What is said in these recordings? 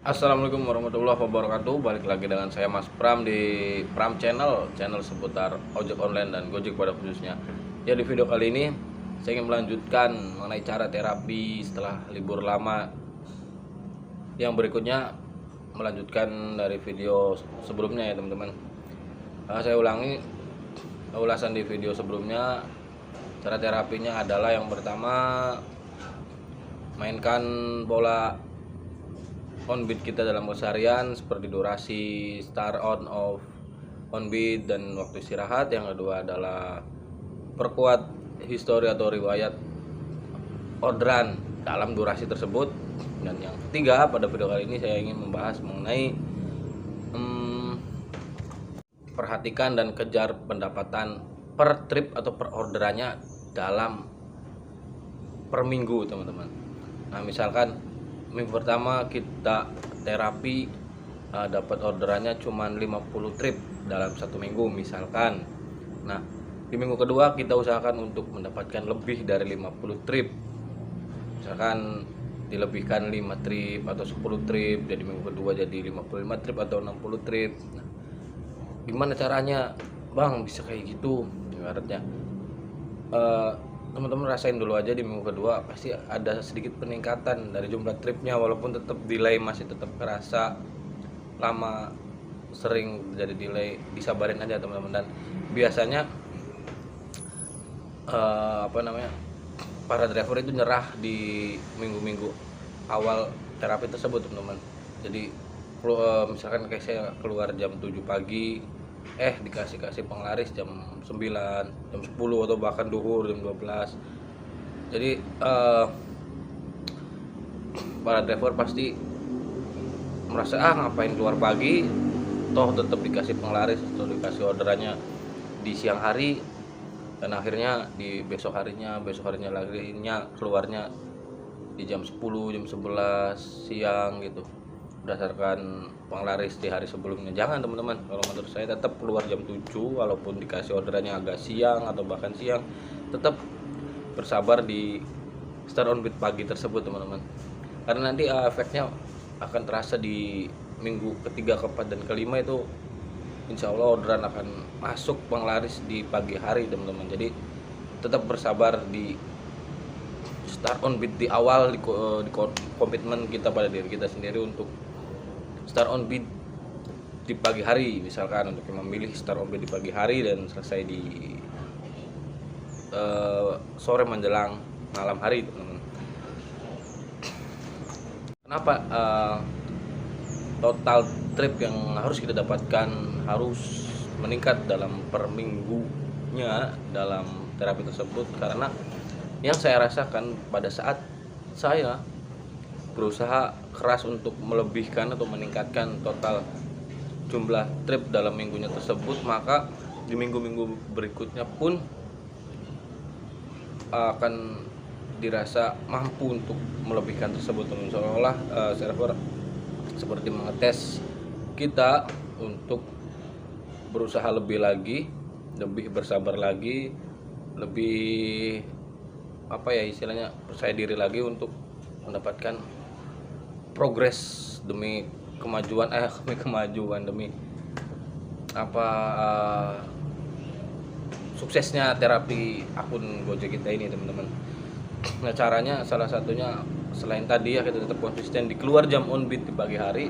Assalamualaikum warahmatullahi wabarakatuh. Balik lagi dengan saya Mas Pram di Pram Channel, channel seputar ojek online dan Gojek pada khususnya. Ya, di video kali ini saya ingin melanjutkan mengenai cara terapi setelah libur lama. Yang berikutnya melanjutkan dari video sebelumnya ya teman-teman. Saya ulangi ulasan di video sebelumnya. Cara terapinya adalah yang pertama, mainkan pola on beat kita dalam keseharian seperti durasi, start, on, off, on beat, dan waktu istirahat. Yang kedua adalah perkuat histori atau riwayat orderan dalam durasi tersebut. Dan yang ketiga, pada video kali ini saya ingin membahas mengenai perhatikan dan kejar pendapatan per trip atau per orderannya dalam per minggu teman-teman. Nah, misalkan minggu pertama kita terapi dapat orderannya cuma 50 trip dalam satu minggu misalkan. Nah, di minggu kedua kita usahakan untuk mendapatkan lebih dari 50 trip. Misalkan dilebihkan 5 trip atau 10 trip, jadi minggu kedua jadi 55 trip atau 60 trip. Nah, gimana caranya Bang bisa kayak gitu? Ibaratnya teman-teman rasain dulu aja di minggu kedua, pasti ada sedikit peningkatan dari jumlah tripnya, walaupun tetap delay masih tetap kerasa lama, sering jadi delay. Disabarin aja teman-teman. Dan biasanya para driver itu nyerah di minggu-minggu awal terapi tersebut teman-teman. Jadi misalkan kayak saya keluar jam 7 pagi, dikasih penglaris jam 9, jam 10, atau bahkan duhur jam 12. Jadi para driver pasti merasa ngapain keluar pagi, toh tetap dikasih penglaris atau dikasih orderannya di siang hari, dan akhirnya di besok harinya laginya keluarnya di jam 10, jam 11 siang gitu, berdasarkan penglaris di hari sebelumnya. Jangan teman-teman, kalau menurut saya tetap keluar jam 7 walaupun dikasih orderannya agak siang atau bahkan siang, tetap bersabar di start on beat pagi tersebut teman-teman, karena nanti efeknya akan terasa di minggu ketiga, keempat, dan kelima. Itu insya Allah orderan akan masuk penglaris di pagi hari teman-teman. Jadi tetap bersabar di start on beat di awal, di komitmen kita pada diri kita sendiri untuk start on beat di pagi hari, misalkan untuk memilih start on beat di pagi hari dan selesai di sore menjelang malam hari teman-teman. Kenapa total trip yang harus kita dapatkan harus meningkat dalam per minggunya dalam terapi tersebut? Karena yang saya rasakan pada saat saya berusaha keras untuk melebihkan atau meningkatkan total jumlah trip dalam minggunya tersebut, maka di minggu-minggu berikutnya pun akan dirasa mampu untuk melebihkan tersebut. Seolah-olah server seperti mengetes kita untuk berusaha lebih lagi, lebih bersabar lagi, lebih istilahnya percaya diri lagi untuk mendapatkan progres demi kemajuan demi suksesnya terapi akun Gojek kita ini teman-teman. Nah, caranya salah satunya selain tadi ya kita tetap konsisten di keluar jam on beat di pagi hari,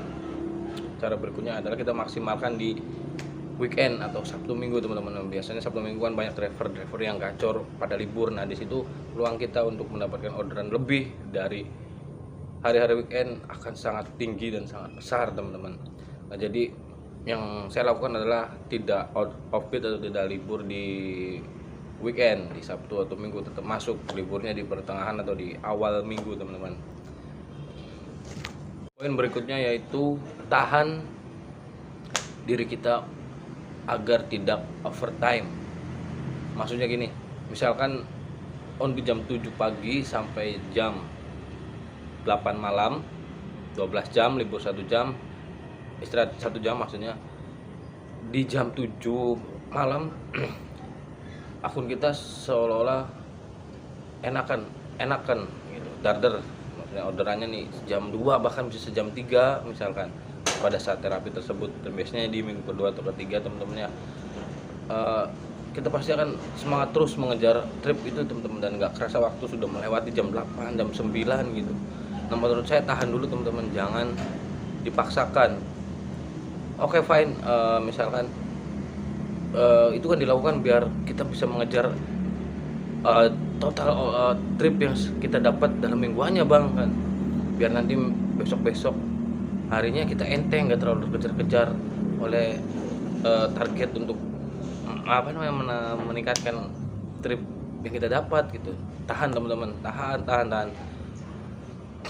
cara berikutnya adalah kita maksimalkan di weekend atau Sabtu Minggu teman-teman. Biasanya Sabtu Minggu kan banyak driver yang gacor pada libur. Nah, di situ peluang kita untuk mendapatkan orderan lebih dari hari-hari weekend akan sangat tinggi dan sangat besar teman-teman. Nah, jadi yang saya lakukan adalah tidak off beat atau tidak libur di weekend, di Sabtu atau Minggu, tetap masuk liburnya di pertengahan atau di awal minggu teman-teman. Poin berikutnya yaitu tahan diri kita agar tidak overtime. Maksudnya gini, misalkan on di jam 7 pagi sampai jam 8 malam, 12 jam, libur 1 jam, istirahat 1 jam maksudnya. Di jam 7 malam akun kita seolah-olah enakan gitu, darder Nah, orderannya nih jam 2 bahkan bisa sejam 3 misalkan pada saat terapi tersebut. Dan biasanya di minggu kedua atau ketiga teman-teman ya, kita pasti akan semangat terus mengejar trip itu teman-teman, dan nggak kerasa waktu sudah melewati jam 8 jam 9 gitu. Nah, menurut saya tahan dulu teman-teman, jangan dipaksakan. Oke, fine, misalkan itu kan dilakukan biar kita bisa mengejar total trip yang kita dapat dalam mingguannya bang kan, biar nanti besok-besok harinya kita enteng, nggak terlalu kejar-kejar oleh target untuk meningkatkan trip yang kita dapat gitu. Tahan teman-teman, tahan.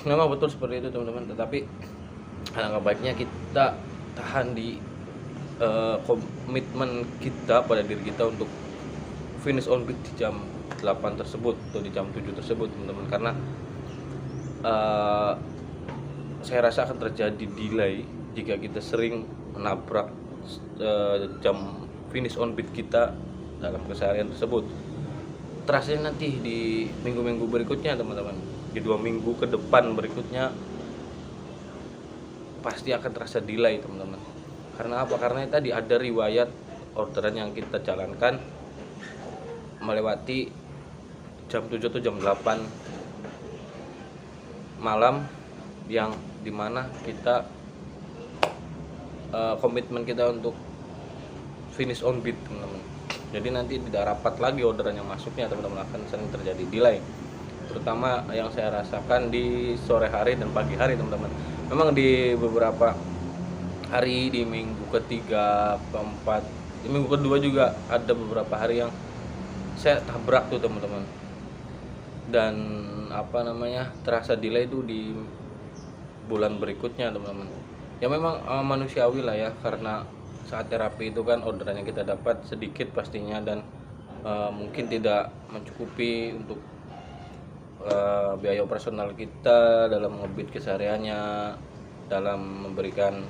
Memang betul seperti itu teman-teman, tetapi alangkah baiknya kita tahan di komitmen kita pada diri kita untuk finish on beat di jam 8 tersebut atau di jam 7 tersebut teman-teman, karena saya rasa akan terjadi delay jika kita sering menabrak jam finish on beat kita dalam keseharian tersebut. Terasanya nanti di minggu-minggu berikutnya teman-teman, di 2 minggu ke depan berikutnya pasti akan terasa delay teman-teman. Karena apa? Karena tadi ada riwayat orderan yang kita jalankan melewati jam 7 atau jam 8 malam, yang dimana kita komitmen kita untuk finish on beat teman-teman. Jadi nanti tidak rapat lagi orderan yang masuknya teman-teman, akan sering terjadi delay, terutama yang saya rasakan di sore hari dan pagi hari teman-teman. Memang di beberapa hari di minggu ketiga, keempat, di minggu kedua juga ada beberapa hari yang saya tabrak tuh teman-teman, dan terasa delay itu di bulan berikutnya teman-teman. Ya memang manusiawi lah ya, karena saat terapi itu kan orderan yang kita dapat sedikit pastinya, dan mungkin tidak mencukupi untuk biaya operasional kita dalam ngebit kesehariannya, dalam memberikan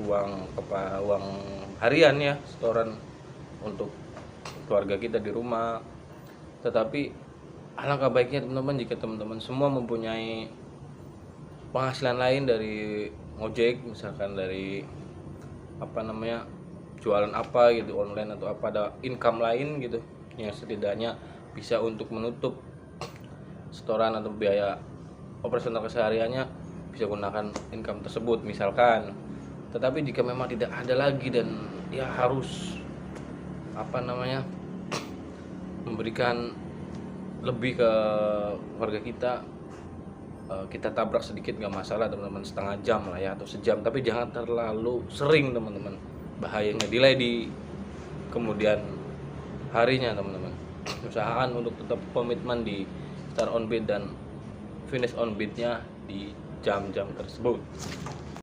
uang harian ya, setoran untuk keluarga kita di rumah. Tetapi alangkah baiknya teman-teman jika teman-teman semua mempunyai penghasilan lain dari ngojek, misalkan dari jualan apa gitu online atau apa, ada income lain gitu yang setidaknya bisa untuk menutup setoran atau biaya operasional kesehariannya, bisa gunakan income tersebut misalkan. Tetapi jika memang tidak ada lagi dan ya harus memberikan lebih ke keluarga kita tabrak sedikit nggak masalah teman-teman, setengah jam lah ya atau sejam, tapi jangan terlalu sering teman-teman, bahayanya delay di kemudian harinya teman-teman. Usahakan untuk tetap komitmen di start on beat dan finish on beatnya di jam-jam tersebut.